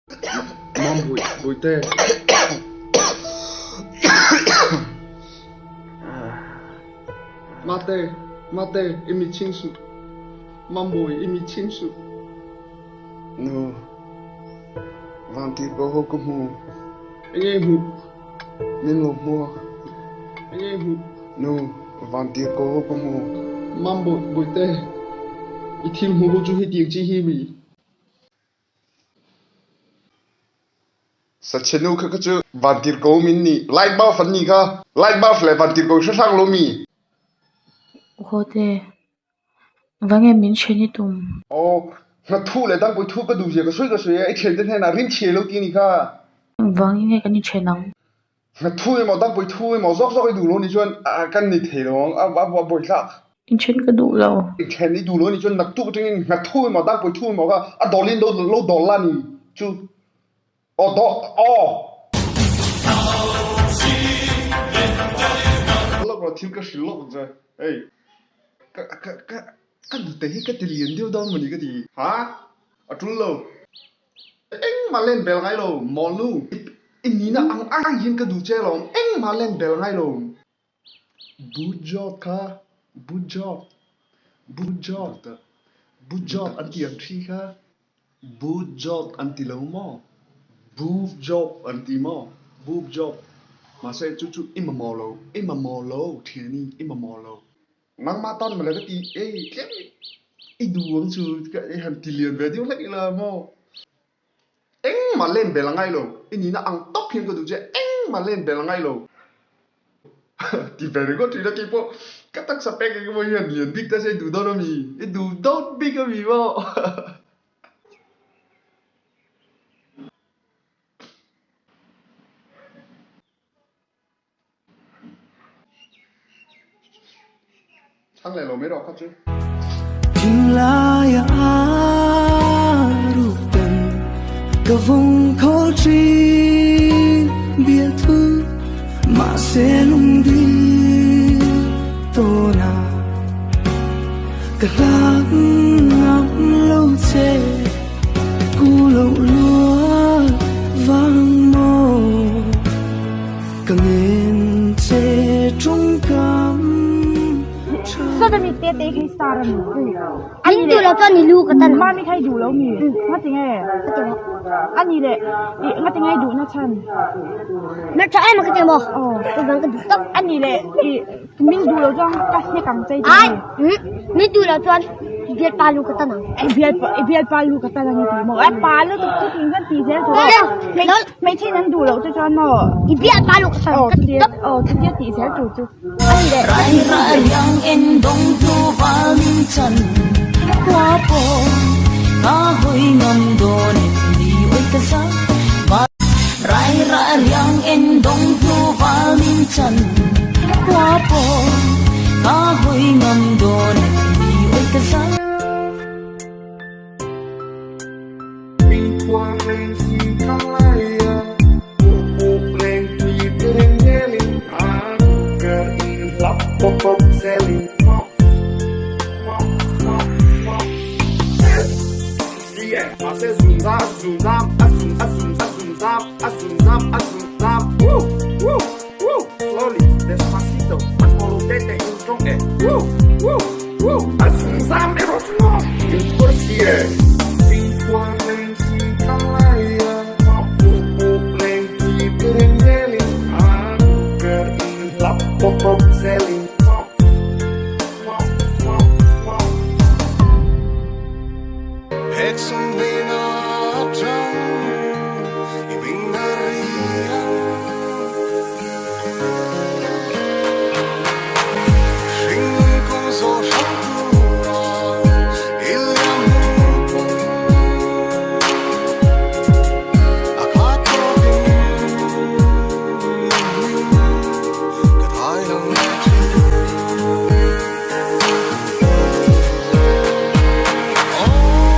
Mom bụi tê. Mate, imi chinsu. Mom bụi imi chinsu. No. Vanti có hô công hô. Anh em hụt. Nên lộp mua. Anh em hụt. No. Vanti có hô công hô. Mom bụi tê. I team hô chú hi tiếng chi hi mì. Sa chenu ka ka chu vantir ko min ni light buff an ni ka light buff le vantir ko sang lo mi Khote vange min cheni tum o na thu le dang koi thu ka du je ka sui ai khel den na rin che lo ti ni ka vangi nge kani chenang na thu mo dang koi thu mo zok zok du lo ni chuan a kan ni the lo a boi la in chen ka du lo chen ni du lo ni chuan nak tu ting na thu mo dang koi thu mo ka a dolin do lo dollar ni chu o do o lo ko thiếu cái sự lo rồi ê cái tế cái tiền liền tiêu đâu mà đi cái gì hả ở trung lâu anh mà lên bèo ngay rồi mòn luôn anh nhìn nó ăn yên cái đủ chơi rồi anh mà lên bèo ngay rồi bút job anh tiền chi cả bút job anh tiền lâu mà bút job anh tiền mà bút job mà sẽ chú im mà mò lâu thì ni im mà mò lâu nang ma ton mà là cái gì ấy cái ấy đuông chú cái hàng tỷ liền về tiêu lấy là mò anh mà lên về là ngay rồi anh nhìn nó ăn tóc hiên cái đủ chơi anh mà lên về là ngay rồi thì về có thì nó kịp po cái tắc spec cái môi hiền liền biết ta sẽ đủ đâu mi đủ đâu biết cái gì mò thằng này lo mấy đâu chứ Himlaya arutan kavong kolchin biar thu ma selung di tona kerang ngam lâu che ku lâu lúa vang mô kangen che trong cam saoจะมีเตะให้สตาร์มีอันนี้ดูแล้วตอนนี้ลูกกันตัน บ้านไม่ใครดูแล้วมีงั้นจริงไงอันนี้แหละงั้นจริงไงดูนะฉัน นักจะไอ้มันก็จะบอก อ๋อ ตัวมันก็ดูต้อง อันนี้แหละมิ้งดูแล้วจ้องก็ให้กำใจดี ไอ้ไม่ดูแล้วตอนเบียดปลาลูกกันตัน ไอเบียร์ปลาลูกกับตาลังนี่ตีหมอไอปลาแล้วตุ๊กตุ๊กงั้นตีเสียตัวไม่ใช่นั้นดูแล้วจะจอนหมอ อีเบียดปลาลูกกันตัน อ๋อ ก็ เดีย ต้อง อ๋อที่เดียตีเสียจู่อันนี้แหละ Rai yang en dong tu valin chan Qua po Ka hoi ngam do ne Di oi ka sa Rai yang en dong tu valin chan Qua po Ka hoi ngam do ne Di oi ka sa Mình qua lên si khang lai Bụt lên thì lên nghe linh Cơ in lắp pop selling Yeah, I say zoom zap, zoom zap, zoom zap, zoom zap, zoom zap, zoom zap, woo, woo.